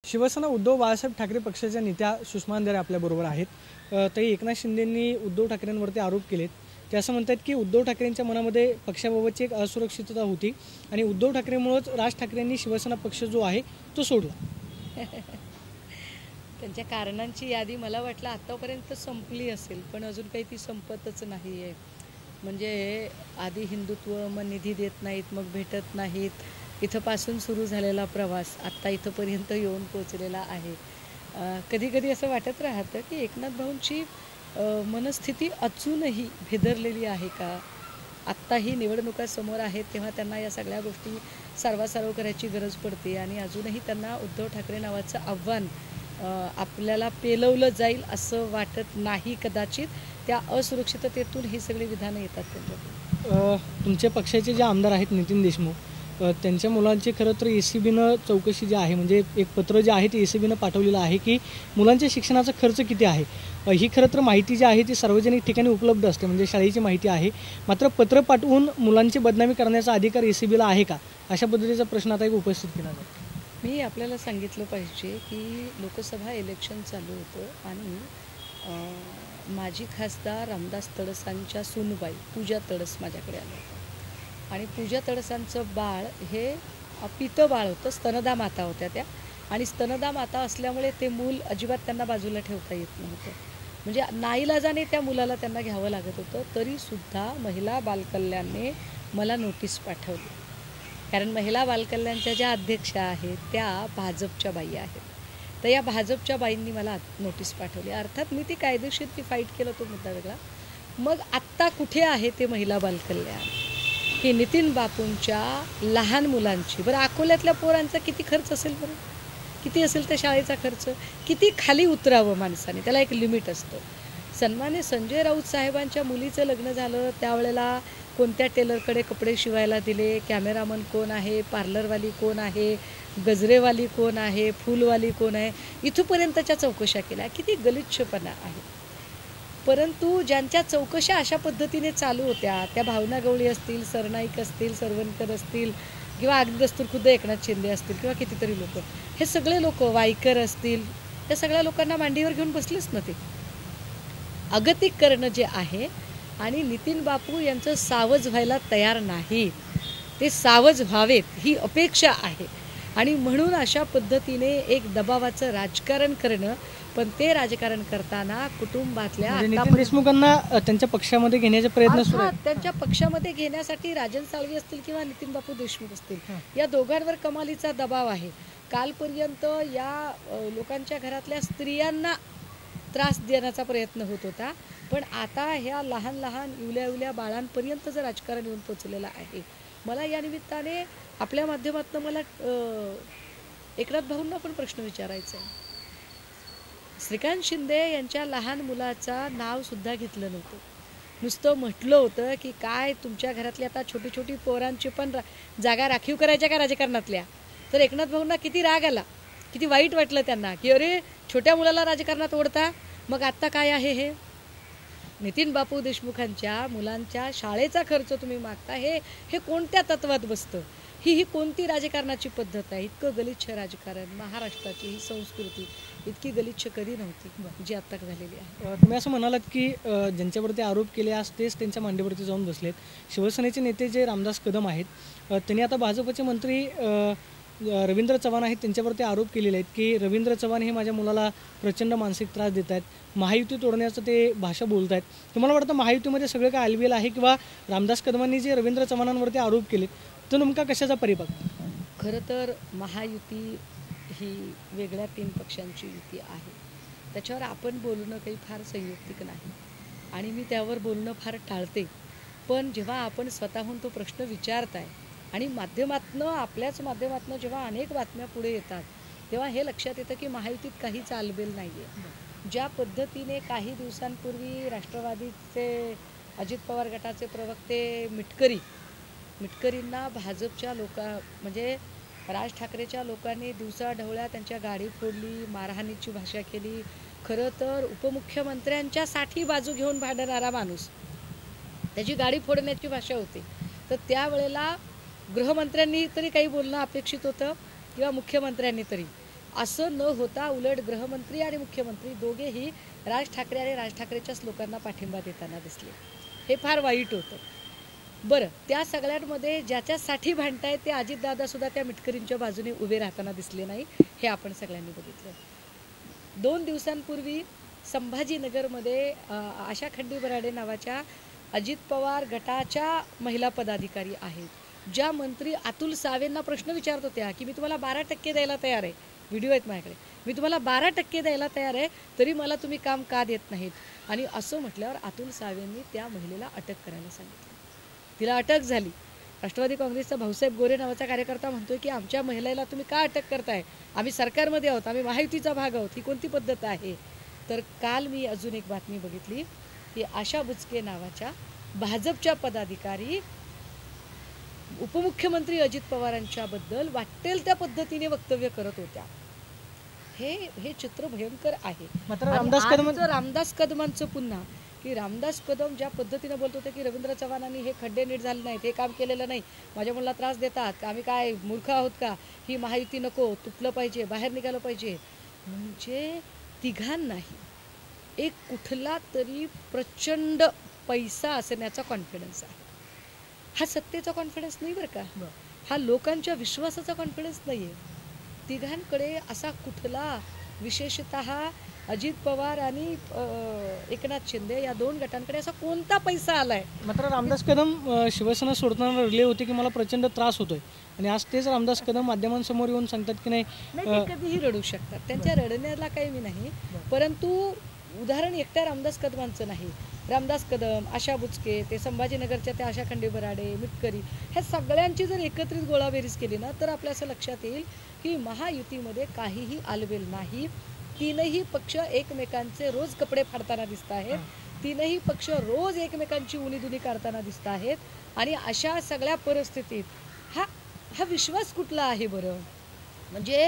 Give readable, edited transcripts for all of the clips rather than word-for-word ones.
शिवसेना उद्धव बाळासाहेब ठाकरे पक्षाच्या नेत्या सुषमा अंधारे आपल्याबरोबर आहेत। तरी एकनाथ शिंदेंनी उद्धव ठाकरेंवरती आरोप केलेत। ते असं म्हणतात की उद्धव ठाकरेंच्या मनामध्ये पक्षाबाबतची एक असुरक्षितता होती आणि उद्धव ठाकरेंमुळेच राज ठाकरेंनी शिवसेना पक्ष जो आहे तो सोडला। त्यांच्या कारणांची यादी मला वाटलं आतापर्यंत संपली असेल, पण अजून काही ती संपतच नाही आहे। म्हणजे आधी हिंदुत्व, मग निधी देत नाहीत, मग भेटत नाहीत, इथंपासून सुरू झालेला प्रवास आत्ता इथंपर्यंत येऊन पोचलेला आहे। कधी कधी असं वाटत राहतं की एकनाथ भाऊंची मनस्थिती अजूनही भेदरलेली आहे का? आत्ताही निवडणुका समोर आहेत तेव्हा त्यांना या सगळ्या गोष्टी सारवासारव करायची गरज पडते आणि अजूनही त्यांना उद्धव ठाकरे नावाचं आव्हान आपल्याला पेलवलं जाईल असं वाटत नाही। कदाचित त्या असुरक्षिततेतून ही सगळी विधानं येतात त्यांच्याकडून। तुमच्या पक्षाचे जे आमदार आहेत नितीन देशमुख, त्यांच्या मुलांची खरं तर एसीबीनं चौकशी जी आहे, म्हणजे एक पत्र जे आहे ते एसीबीनं पाठवलेलं आहे की मुलांच्या शिक्षणाचा खर्च किती आहे। ही खरं तर माहिती जी आहे ती सार्वजनिक ठिकाणी उपलब्ध असते, म्हणजे शाळेची माहिती आहे। मात्र पत्र पाठवून मुलांची बदनामी करण्याचा अधिकार एसीबीला आहे का, अशा पद्धतीचा प्रश्न आता एक उपस्थित केला जातो। मी आपल्याला सांगितलं पाहिजे की लोकसभा इलेक्शन चालू होतं आणि माजी खासदार रामदास तडसांच्या सूनबाई पूजा तडस माझ्याकडे आल्या होत्या आणि पूजा तडसांचं बाळ हे पितं बाळ होतं, स्तनदा माता होत्या त्या, आणि स्तनदा माता असल्यामुळे ते मूल अजिबात त्यांना बाजूला ठेवता येत नव्हतं। म्हणजे नाईलाजाने त्या मुलाला त्यांना घ्यावं लागत होतं। तरीसुद्धा महिला बालकल्याणने मला नोटीस पाठवली, कारण महिला बालकल्याणच्या ज्या अध्यक्षा आहेत त्या भाजपच्या बाई आहेत। तर या भाजपच्या बाईंनी मला नोटीस पाठवली। अर्थात मी ती कायदेशीर ती फाईट केलं, तो मुद्दा वेगळा। मग आत्ता कुठे आहे ते महिला बालकल्याण? की नितीन बापूंच्या लहान मुलांची, बरं अकोल्यातल्या पोरांचा किती खर्च असेल, बरं किती असेल त्या शाळेचा खर्च? किती खाली उतरावं माणसाने, त्याला एक लिमिट असतं। सन्मान्य संजय राऊत साहेबांच्या मुलीचं लग्न झालं त्यावेळेला कोणत्या टेलरकडे कपडे शिवायला दिले, कॅमेरामन कोण आहे, पार्लरवाली कोण आहे, गजरेवाली कोण आहे, फूलवाली कोण आहे, इथपर्यंतच्या चौकशा केल्या। किती गलिच्छपणा आहे। परंतु ज्यांच्या चौकशा अशा पद्धतीने चालू होत्या, त्या भावना गवळी असतील, सरनाईक असतील, सरवणकर असतील, किंवा अगदी दस्तूरखुद्द एकनाथ शिंदे असतील, किंवा कितीतरी लोक, हे सगळे लोक, वाईकर असतील, त्या सगळ्या लोकांना मांडीवर घेऊन बसलेच ना ते अगतिक करणं जे आहे। आणि नितीन बापू यांचं सावज व्हायला तयार नाही, ते सावज व्हावेत ही अपेक्षा आहे। आणि म्हणून अशा पद्धतीने एक दबावाचं राजकारण करणं, पण ते राजकारण करताना कुटुंबातल्या नितीन देशमुखांना त्यांच्या पक्षामध्ये घेण्याचे प्रयत्न सुरू आहेत। त्यांच्या पक्षामध्ये घेण्यासाठी राजन साळवी असतील किंवा नितीन बापू देशमुख असतील, या दोघांवर कमालीचा दबाव आहे। कालपर्यंत या लोकांच्या घरातल्या स्त्रियांना त्रास देण्याचा प्रयत्न होत होता, पण आता ह्या लहान लहान इवल्या बाळांपर्यंत जर राजकारण येऊन पोचलेलं आहे। मला या निमित्ताने आपल्या माध्यमातून मला एकनाथ भाऊंना पण प्रश्न विचारायचा आहे। श्रीकांत शिंदे यांच्या लहान मुलाचा नाव सुद्धा घेतलं नव्हतं, नुसतं म्हटलं होतं की काय तुमच्या घरातली आता छोटी छोटी पोरांची पण जागा राखीव करायच्या का राजकारणातल्या? तर एकनाथ भाऊंना किती राग आला, किती वाईट वाटलं त्यांना की अरे छोट्या मुलाला राजकारणात ओढता। मग आत्ता काय आहे हे? नितीन बापू देशमुखांच्या मुलांच्या शाळेचा खर्च तुम्ही मागता, हे कोणत्या तत्वात बसतं? ही कोणती राजकारणाची पद्धत आहे? इतकं गलिच्छ राजकारण, महाराष्ट्राची ही संस्कृती इतकी गलिच्छ कधी नव्हती जी आत्ता झालेली आहे। तुम्ही असं म्हणालात की ज्यांच्यावरती आरोप केले आज तेच त्यांच्या मांडीवरती जाऊन बसलेत। शिवसेनेचे नेते जे रामदास कदम आहेत, त्यांनी आता भाजपचे मंत्री रवींद्र चव्हाण आहेत त्यांच्यावरती आरोप केलेले आहेत की रवींद्र चव्हाण हे माझ्या मुलाला प्रचंड मानसिक त्रास देत आहेत, महायुती तोडण्याचं ते भाषा बोलत आहेत। तुम्हाला वाटतं महायुतीमध्ये सगळं काय आलबेल आहे, किंवा रामदास कदमांनी जे रवींद्र चव्हाणांवरती आरोप केलेत तो नेमका कशाचा परिपाक? खरं तर महायुती ही वेगळ्या 3 पक्षांची युती आहे, त्याच्यावर आपण बोलणं काही फार संयुक्तिक नाही आणि मी त्यावर बोलणं फार टाळते। पण जेव्हा आपण स्वतःहून तो प्रश्न विचारताय आणि माध्यमातनं, आपल्याच माध्यमातनं जेव्हा अनेक बातम्या पुढे येतात, तेव्हा हे लक्षात येतं की महायुतीत काही चालबेल नाही आहे। ज्या पद्धतीने काही दिवसांपूर्वी राष्ट्रवादीचे अजित पवार गटाचे प्रवक्ते मिटकरींना भाजपच्या म्हणजे राज ठाकरेच्या लोकांनी दिवसाढवळ्या त्यांच्या गाडी फोडली, मारहाणीची भाषा केली। खरं तर उपमुख्यमंत्र्यांच्यासाठी बाजू घेऊन भांडणारा माणूस, त्याची गाडी फोडण्याची भाषा होती। तर त्यावेळेला गृहमंत्र्यांनी तरी काही बोलणं अपेक्षित होतं किंवा मुख्यमंत्र्यांनी तरी, असं न होता उलट गृहमंत्री आणि मुख्यमंत्री दोघेही राज ठाकरे आणि राज ठाकरेच्याच लोकांना पाठिंबा देताना दिसले. हे फार वाईट होतं. बरं, त्या सगळ्यांमध्ये ज्याच्यासाठी भांडतायत ते अजितदादा सुद्धा त्या मिटकरींच्या बाजूने उभे राहताना दिसले नाही, हे आपण सगळ्यांनी बघितलं. 2 दिवसांपूर्वी संभाजीनगरमध्ये आशा खंडी बराडे नावाच्या अजित पवार गटाच्या महिला पदाधिकारी आहेत, ज्या मंत्री अतुल सावेंना प्रश्न विचारत होत्या की मी तुम्हाला 12% द्यायला तयार आहे, व्हिडिओ आहेत माझ्याकडे, मी तुम्हाला 12% द्यायला तयार आहे, तरी मला तुम्ही काम का देत नाहीत. आणि असं म्हटल्यावर अतुल सावेंनी त्या महिलेला अटक करायला सांगितलं. तिला अटक झाली. राष्ट्रवादी काँग्रेसचा भाऊसाहेब गोरे नावाचा कार्यकर्ता म्हणतोय की आमच्या महिलेला तुम्ही का अटक करताय, आम्ही सरकारमध्ये आहोत, आम्ही महायुतीचा भाग आहोत, ही कोणती पद्धत आहे. तर काल मी अजून एक बातमी बघितली की आशा बुचके नावाच्या भाजपच्या पदाधिकारी उपमुख्यमंत्री अजित पवारांच्याबद्दल वाटेल त्या पद्धतीने वक्तव्य करत होत्या. हे चित्र भयंकर आहे. मात्र रामदास कदमांचं पुन्हा की रामदास कदम ज्या पद्धतीने बोलत होते की रवींद्र चव्हाणांनी हे खड्डे नीट झाले नाहीत, हे काम केलेलं नाही, माझ्या मुलाला त्रास देतात, आम्ही काय मूर्ख आहोत का, ही महायुती नको, तुटलं पाहिजे, बाहेर निघालं पाहिजे. म्हणजे तिघांनाही एक कुठला तरी प्रचंड पैसा असण्याचा कॉन्फिडन्स आहे. हा सत्तेचा कॉन्फिडन्स नाही बरं का, हा लोकांच्या विश्वासाचा कॉन्फिडन्स नाही आहे. तिघांकडे असा कुठला, विशेषतः अजित पवार आणि एकनाथ शिंदे या 2 गटांकडे असा कोणता पैसा आलाय. मात्र रामदास कदम शिवसेना सोडताना रडले होते की मला प्रचंड त्रास होतोय, आणि आज तेच रामदास कदम माध्यमांसमोर येऊन सांगतात की नाही ते कधीही रडू शकतात, त्यांच्या रडण्याला काही मी नाही. परंतु उदाहरण एकट्या रामदास कदमांचं नाही, रामदास कदम, आशा बुचके, ते संभाजीनगरच्या त्या आशा खंडे बराडे, मिटकरी, ह्या सगळ्यांची जर एकत्रित गोळाबेरीज केली ना तर आपल्या असं लक्षात येईल की महायुतीमध्ये काहीही आलबेल नाही. तीनही पक्ष एकमेकांचे रोज कपडे फाडताना दिसत आहेत, तीनही पक्ष रोज एकमेकांची उणीधुनी काढताना दिसत आहेत. आणि अशा सगळ्या परिस्थितीत हा विश्वास कुठला आहे बरं. म्हणजे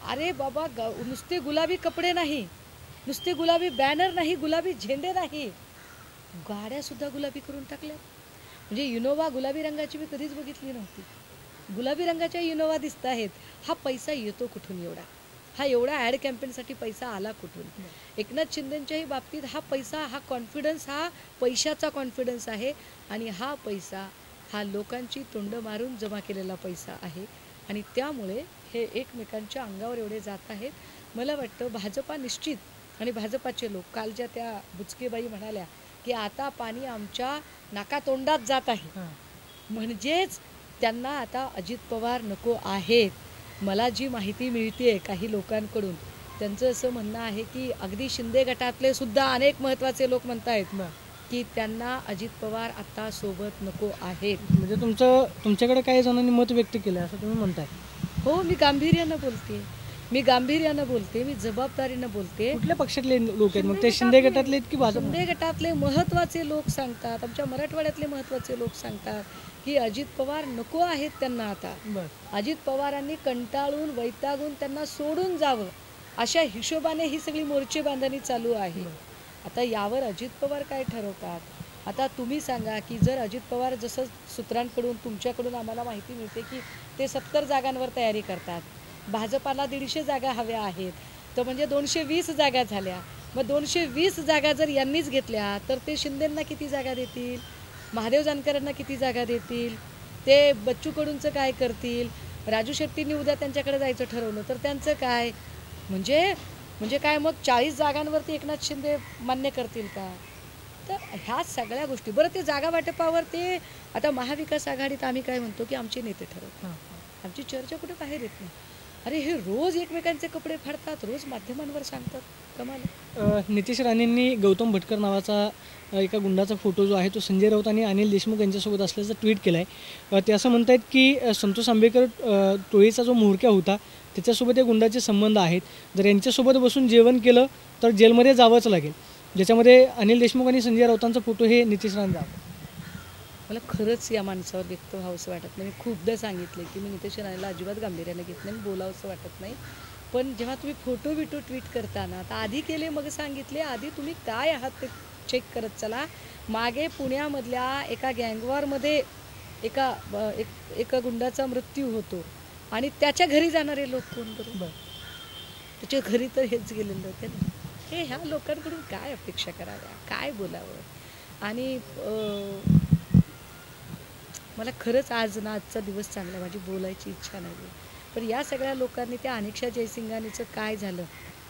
अरे बाबा, नुसते गुलाबी कपडे नाही, नुसते गुलाबी बॅनर नाही, गुलाबी झेंडे नाही, गाड्या सुद्धा गुलाबी करून टाकल्या. म्हणजे इनोवा गुलाबी रंगाची मी कधीच बघितली नव्हती, गुलाबी रंगाच्या इनोवा दिसत आहेत. हा पैसा येतो कुठून एवढा, हा एवढा ॲड कॅम्पेनसाठी पैसा आला कुठून. एकनाथ शिंदेंच्याही बाबतीत हा पैसा, हा कॉन्फिडन्स, हा पैशाचा कॉन्फिडन्स आहे. आणि हा पैसा हा लोकांची तोंड मारून जमा केलेला पैसा आहे. आणि त्यामुळे हे एकमेकांच्या अंगावर एवढे जात आहेत. मला वाटतं भाजपा निश्चित, आणि भाजपाचे लोक, कालच्या त्या बुचकेबाई म्हणाल्या की आता पाणी आमच्या नाकातोंडात जात आहे, म्हणजेच त्यांना आता अजित पवार नको आहेत. मला जी माहिती मिळते काही लोकांकडून, त्यांचं असं म्हणणं आहे की अगदी शिंदे गटातले सुद्धा अनेक महत्त्वाचे लोक म्हणत आहेत की त्यांना अजित पवार आता सोबत नको आहेत. म्हणजे तुमच्याकडे काही जणांनी मत व्यक्त केलं असं तुम्ही म्हणताय. हो, मी गांभीर्यानं बोलते, मी जबाबदारीनं बोलते. कुठल्या पक्षातले लोक आहेत मग ते, शिंदे गटातले की भाजप? शिंदे गटातले महत्त्वाचे लोक सांगतात, आमच्या मराठवाड्यातले महत्त्वाचे लोक सांगतात की अजित पवार नको आहेत त्यांना आता. अजित पवारांनी कंटाळून वैतागून त्यांना सोडून जावं, अशा हिशोबाने ही सगळी मोर्चे बांधणी चालू आहे. आता यावर अजित पवार काय ठरवतात. आता तुम्ही सांगा की जर अजित पवार, जसं सूत्रांकडून तुमच्याकडून आम्हाला माहिती मिळते की ते 70 जागांवर तयारी करतात, भाजपाला 150 जागा हव्या आहेत, तर म्हणजे 220 जागा झाल्या. मग 220 जागा जर यांनीच घेतल्या तर ते शिंदेंना किती जागा देतील, महादेव जानकरांना किती जागा देतील, ते बच्चू कडूंचं काय करतील, राजू शेट्टींनी उद्या त्यांच्याकडे जायचं ठरवलं तर त्यांचं काय. म्हणजे काय मग 40 जागांवरती एकनाथ शिंदे मान्य करतील का. तर ह्या सगळ्या गोष्टी, बरं ते जागा वाटपावर ते आता महाविकास आघाडीत आम्ही काय म्हणतो की आमचे नेते ठरवतात, आमची चर्चा कुठे बाहेर येत नाही. अरे हे रोज एकमेकांचे कपडे फाडतात, रोज माध्यमांवर सांगतात, कमाल. नितेश राणेंनी गौतम भटकर नावाचा एका गुंडाचा फोटो जो आहे तो संजय राऊत आणि अनिल देशमुख यांच्यासोबत असल्याचं ट्विट केलं आहे. ते असं म्हणत आहेत की संतोष आंबेकर टोळीचा जो म्होरक्या होता त्याच्यासोबत या गुंडाचे संबंध आहेत, जर यांच्यासोबत बसून जेवण केलं तर जेलमध्ये जावंच लागेल, ज्याच्यामध्ये अनिल देशमुख आणि संजय राऊतांचा फोटो हे नितेश राणे. मला खरंच या माणसावर व्यक्त व्हावंसं वाटत नाही. मी खूपदा सांगितले की मी नितेश राणेला अजिबात गांभीर्यानं घेत नाही, बोलावंसं वाटत नाही. पण जेव्हा तुम्ही फोटो बिटो ट्विट करताना, आता आधी केले मग सांगितले, आधी तुम्ही काय आहात ते चेक करत चला. मागे पुण्यामधल्या एका गँगवॉरमध्ये एका गुंडाचा मृत्यू होतो आणि त्याच्या घरी जाणारे लोक कोण. बरोबर, त्याच्या घरी तर हेच गेलेलं होते ना. हे ह्या लोकांकडून काय अपेक्षा कराव्या, काय बोलावं. आणि मला खरंच आज ना आजचा दिवस चांगला, माझी बोलायची इच्छा नाही आहे. पण या सगळ्या लोकांनी त्या अनिक्षा जयसिंघानीचं काय झालं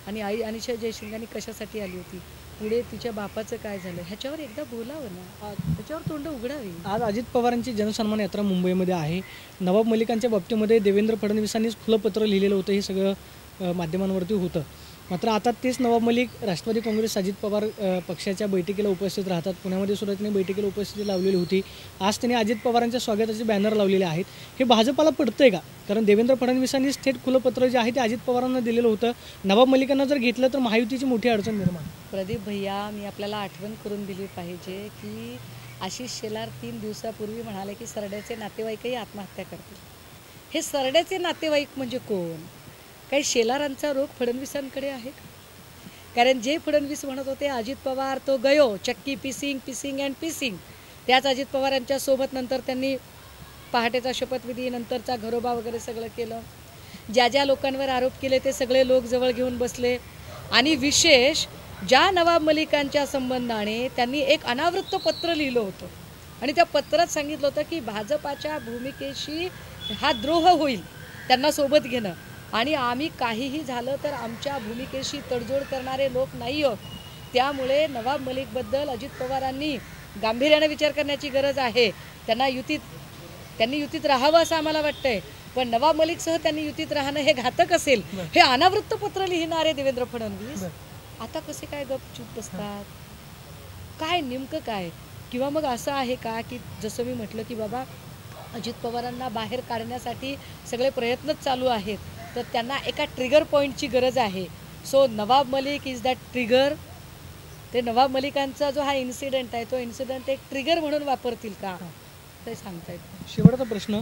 आणि आई अनिक्षा जयसिंघानी कशासाठी आली होती, पुढे तिच्या बापाचं काय झालं, ह्याच्यावर एकदा बोलावं ना, ह्याच्यावर तोंड उघडावी. आज अजित पवारांची जनसन्मान यात्रा मुंबईमध्ये आहे. नवाब मलिकांच्या बाबतीमध्ये देवेंद्र फडणवीसांनीच खुलं पत्र लिहिलेलं होतं, हे सगळं माध्यमांवरती होतं. मात्र आता तेच नवाब मलिक राष्ट्रवादी काँग्रेस अजित पवार पक्षाच्या बैठकीला उपस्थित राहतात. पुण्यामध्ये सुद्धा त्यांनी बैठकीला उपस्थिती लावलेली होती. आज त्यांनी अजित पवारांच्या स्वागताचे बॅनर लावलेले आहेत. हे भाजपाला पडतंय का? कारण देवेंद्र फडणवीसांनीच थेट खुलं पत्र जे आहे ते अजित पवारांना दिलेलं होतं. नवाब मलिकांना जर घेतलं तर महायुतीची मोठी अडचण निर्माण. प्रदीप भैया, मी आपल्याला आठवण करून दिली पाहिजे की आशिष शेलार 3 दिवसापूर्वी म्हणाले की सरड्याचे नातेवाईकही आत्महत्या करतील. हे सरड्याचे नातेवाईक म्हणजे कोण? काही शेलारांचा रोग फडणवीसांकडे आहे का? कारण जे फडणवीस म्हणत होते अजित पवार तो गयो चक्की पिसिंग पिसिंग अँड पिसिंग, त्याच अजित पवारांच्या सोबत नंतर त्यांनी पहाटेचा शपथविधी, नंतरचा घरोबा वगैरे सगळं केलं. ज्या ज्या लोकांवर आरोप केले ते सगळे लोक जवळ घेऊन बसले. आणि विशेष ज्या नवाब मलिकांच्या संबंधाने त्यांनी एक अनावृत्त पत्र लिहिलं होतं आणि त्या पत्रात सांगितलं होतं की भाजपाच्या भूमिकेशी हा द्रोह होईल त्यांना सोबत घेणं, आणि आम्ही काहीही झालं तर आमच्या भूमिकेशी तडजोड करणारे लोक नाही आहोत. त्यामुळे नवाब मलिकबद्दल अजित पवारांनी गांभीर्याने विचार करण्याची गरज आहे. त्यांनी युतीत राहावं असं आम्हाला वाटतंय, पण नवाब मलिकसह त्यांनी युतीत राहणं हे घातक असेल. हे अनावृत्त पत्र लिहिणारे देवेंद्र फडणवीस आता कसे काय गपचूप बसतात? काय नेमकं काय? किंवा मग असं आहे का की जसं मी म्हटलं की बाबा अजित पवारांना बाहेर काढण्यासाठी सगळे प्रयत्नच चालू आहेत, तर त्यांना एका ट्रिगर पॉईंटची गरज आहे. So Nawab Malik is that trigger. ते नवाब मलिकांचा जो हा इन्सिडेंट आहे तो इन्सिडेंट एक ट्रिगर म्हणून वापरतील का, ते सांगता येत नाही. शेवटचा प्रश्न,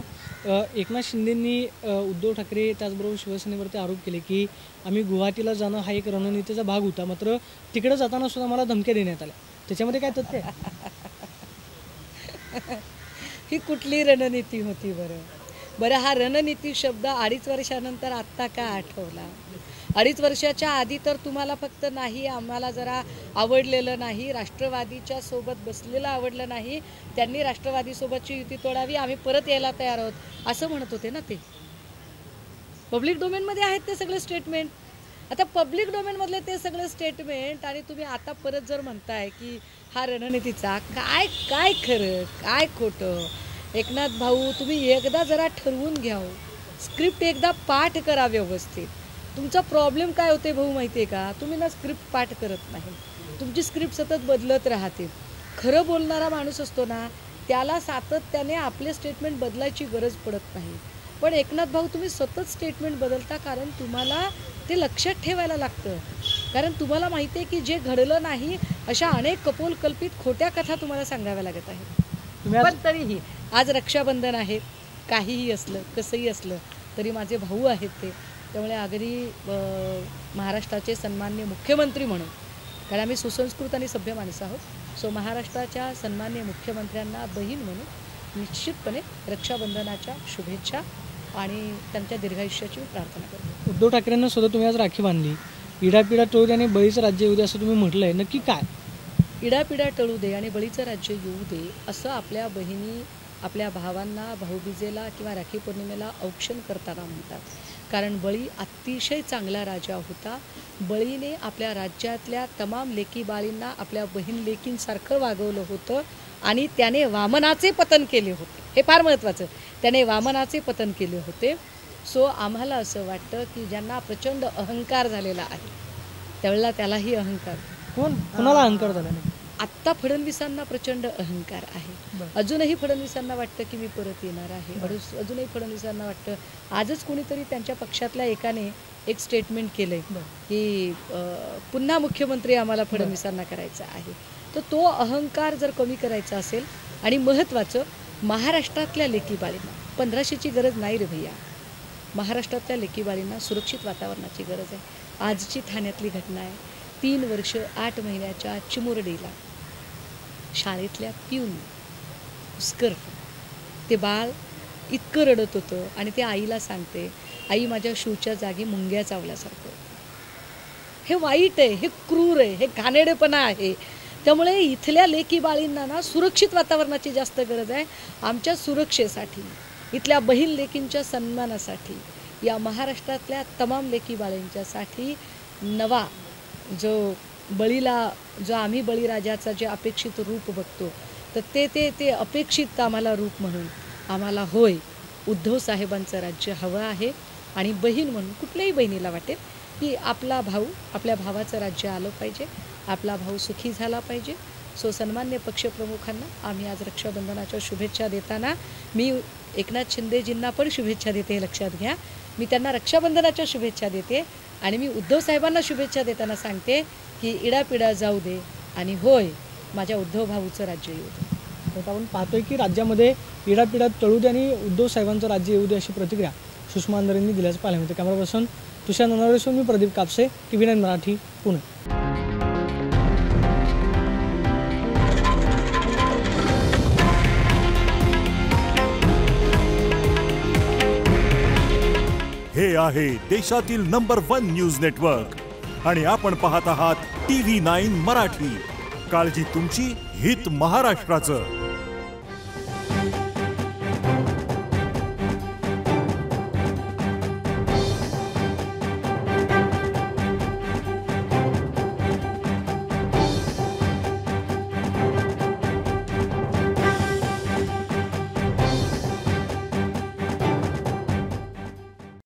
एकनाथ शिंदेंनी उद्धव ठाकरे त्याचबरोबर शिवसेनेवरती आरोप केले की आम्ही गुवाहाटीला जाणं हा एक रणनीतीचा भाग होता, मात्र तिकडे जाताना सुद्धा मला धमक्या देण्यात आल्या. त्याच्यामध्ये काय तथ्य आहे? ही कुठली रणनीती होती बरं? हा रणनीती शब्द 2.5 वर्षानंतर आत्ता का आठवला? 2.5 वर्षाच्या आधी तर तुम्हाला फक्त नाही आम्हाला जरा आवडलेलं नाही, राष्ट्रवादीच्या सोबत बसलेलं आवडलं नाही, त्यांनी राष्ट्रवादीसोबतची युती तोडावी, आम्ही परत यायला तयार आहोत असं म्हणत होते ना. ते पब्लिक डोमेनमध्ये आहेत ते सगळे स्टेटमेंट. आता पब्लिक डोमेनमधले ते सगळे स्टेटमेंट आणि तुम्ही आता परत जर म्हणताय की हा रणनीतीचा, काय काय खरं काय खोटं? एकनाथ भाऊ, तुम्ही एकदा जरा ठरवून घ्या, स्क्रिप्ट एकदा पाठ करा व्यवस्थित. तुमचा प्रॉब्लेम काय होते भाऊ माहिती आहे का? तुम्ही ना स्क्रिप्ट पाठ करत नाही, तुमची स्क्रिप्ट सतत बदलत राहते. खरं बोलणारा माणूस असतो ना त्याला सातत्याने आपले स्टेटमेंट बदलायची गरज पडत नाही. पण एकनाथ भाऊ तुम्ही सतत स्टेटमेंट बदलता, कारण तुम्हाला ते लक्षात ठेवायला लागतं. कारण तुम्हाला माहिती आहे की जे घडलं नाही अशा अनेक कपोलकल्पित खोट्या कथा तुम्हाला सांगाव्या लागत आहेत. पण तरीही आज रक्षाबंधन आहे, काहीही असलं कसंही असलं तरी माझे भाऊ आहेत ते. त्यामुळे अगदी महाराष्ट्राचे सन्माननीय मुख्यमंत्री म्हणून, कारण आम्ही सुसंस्कृत आणि सभ्य माणसं आहोत, सो महाराष्ट्राच्या सन्माननीय मुख्यमंत्र्यांना बहीण म्हणून निश्चितपणे रक्षाबंधनाच्या शुभेच्छा आणि त्यांच्या दीर्घायुष्याची प्रार्थना करतो. उद्धव ठाकरेंना सुद्धा तुम्ही आज राखी बांधली. इडापिडा टळू दे आणि बळीचं राज्य येऊ दे असं तुम्ही म्हटलंय, नक्की काय? इडापिडा टळू दे आणि बळीचं राज्य येऊ दे असं आपल्या बहिणी आपल्या भावांना भाऊबीजेला किंवा राखी पौर्णिमेला औक्षण करताना म्हणतात. कारण बळी अतिशय चांगला राजा होता. बळीने आपल्या राज्यातल्या तमाम लेकी बाळींना आपल्या बहीण लेकींसारखं वागवलं होतं आणि त्याने वामनाचे पतन केले होते. हे फार महत्त्वाचं, त्याने वामनाचे पतन केले होते. सो आम्हाला असं वाटतं की ज्यांना प्रचंड अहंकार झालेला आहे त्यावेळेला त्यालाही अहंकार. कोणाला अहंकार झाला नाही? आत्ता फडणवीसांना प्रचंड अहंकार आहे. अजूनही फडणवीसांना वाटतं की मी परत येणार आहे. अजूनही फडणवीसांना वाटतं. आजच कोणीतरी त्यांच्या पक्षातल्या एकाने एक स्टेटमेंट केलंय की पुन्हा मुख्यमंत्री आम्हाला फडणवीसांना करायचा आहे. तर तो अहंकार जर कमी करायचा असेल, आणि महत्त्वाचं महाराष्ट्रातल्या लेकीबाळींना 1500ची गरज नाही रे भैया, महाराष्ट्रातल्या लेकीबाळींना सुरक्षित वातावरणाची गरज आहे. आजची ठाण्यातली घटना आहे. 3 वर्ष 8 महिन्याच्या चिमुरडीला शाळेतल्या पिऊन स्कर्ट, ते बाळ इतकं रडत होतं आणि ते आईला सांगते, आई माझ्या शूच्या जागी मुंग्या चावल्यासारखं. हे वाईट आहे, हे क्रूर आहे, हे घाणेरडेपणा आहे. त्यामुळे इथल्या लेकी बाळींना ना सुरक्षित वातावरणाची जास्त गरज आहे. आमच्या सुरक्षेसाठी, इथल्या बहीण लेकींच्या सन्मानासाठी, या महाराष्ट्रातल्या तमाम लेकी बाळींच्यासाठी नवा जो आम्ही बळीराजाचा जे अपेक्षित रूप बघतो, तर ते अपेक्षित आम्हाला रूप म्हणून आम्हाला होय उद्धव साहेबांचं राज्य हवं आहे. आणि बहीण म्हणून कुठल्याही बहिणीला वाटेल की आपला भाऊ, आपल्या भावाचं राज्य आलं पाहिजे, आपला भाऊ सुखी झाला पाहिजे. सो सन्मान्य पक्षप्रमुखांना आम्ही आज रक्षाबंधनाच्या शुभेच्छा देताना मी एकनाथ शिंदेजींना पण शुभेच्छा देते, हे लक्षात घ्या. मी त्यांना रक्षाबंधनाच्या शुभेच्छा देते आणि मी उद्धव साहेबांना शुभेच्छा देताना सांगते की इडापिडा जाऊ दे आणि होय माझ्या उद्धव भाऊचं राज्य येऊ दे. आता आपण पाहतोय की राज्यामध्ये इडापिडा तळू दे आणि उद्धव साहेबांचं राज्य येऊ दे अशी प्रतिक्रिया सुषमा अंधारेंनी दिल्याचं पाहायला मिळते. कॅमेरा पर्सन तुषार ननावरेसह मी प्रदीप कापसे, TV9 मराठी, पुणे. हे आहे देशातील नंबर 1 न्यूज नेटवर्क आणि आपण पाहत आहात TV9 मराठी. काळजी तुमची, हित महाराष्ट्राचं.